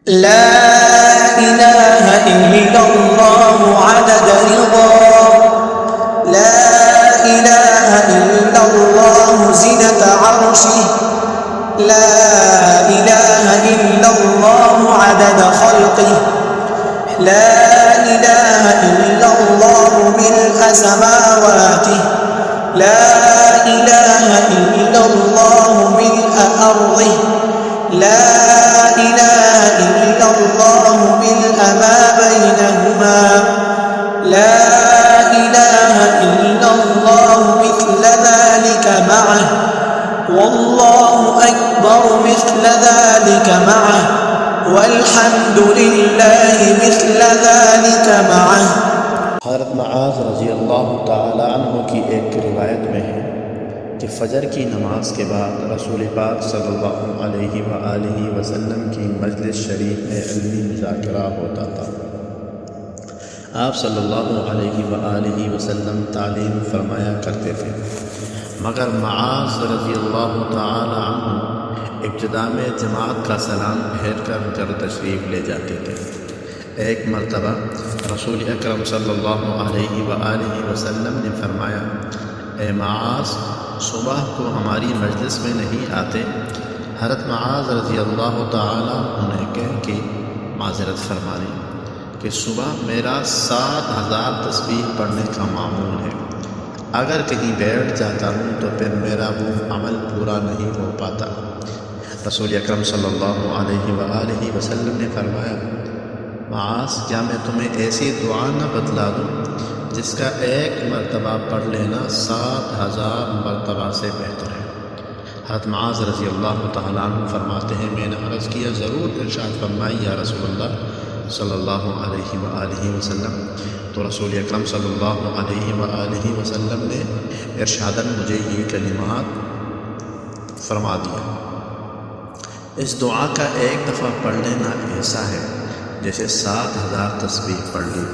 لا إله إلا الله عدد رضا، لا إله إلا الله زنة عرشه، لا إله إلا الله عدد خلقه، لا إله إلا الله ملء سماواته، لا إله إلا الله ملء أرضه، لا إله إلا الله ملء ما بينهما، لا إله إلا الله مثل ذلك معه، والله أكبر مثل ذلك معه، والحمد لله مثل ذلك معه۔ حضرت معاذ رضی اللہ تعالیٰ عنہ کی ایک روایت میں ہے کہ فجر کی نماز کے بعد رسول پاک صلی اللہ علیہ وآلہ وسلم کی مجلس شریف میں علمی مذاکرہ ہوتا تھا۔ آپ صلی اللہ علیہ وآلہ وسلم تعلیم فرمایا کرتے تھے، مگر معاذ رضی اللہ تعالیٰ عنہ ابتدا میں جماعت کا سلام پھیر کر گھر تشریف لے جاتے تھے۔ ایک مرتبہ رسول اکرم صلی اللہ علیہ وآلہ وسلم نے فرمایا، اے معاذ، صبح کو ہماری مجلس میں نہیں آتے؟ حضرت معاذ رضی اللہ تعالیٰ انہیں کہہ کے معذرت فرما لی کہ صبح میرا 7000 تسبیح پڑھنے کا معمول ہے، اگر کہیں بیٹھ جاتا ہوں تو پھر میرا وہ عمل پورا نہیں ہو پاتا۔ رسول اکرم صلی اللہ علیہ وآلہ وسلم نے فرمایا، معاذ، کیا میں تمہیں ایسی دعا نہ بتلا دوں جس کا ایک مرتبہ پڑھ لینا 7000 مرتبہ سے بہتر ہے؟ حضرت معاذ رضی اللہ تعالیٰ عنہ فرماتے ہیں، میں نے عرض کیا، ضرور ارشاد فرمائی یا رسول اللہ صلی اللہ علیہ وآلہ وسلم۔ تو رسول اکرم صلی اللہ علیہ وآلہ وسلم نے ارشاداً مجھے یہ کلمات فرما دیا۔ اس دعا کا ایک دفعہ پڑھ لینا ایسا ہے جیسے 7000 تسبیح پڑھ لی۔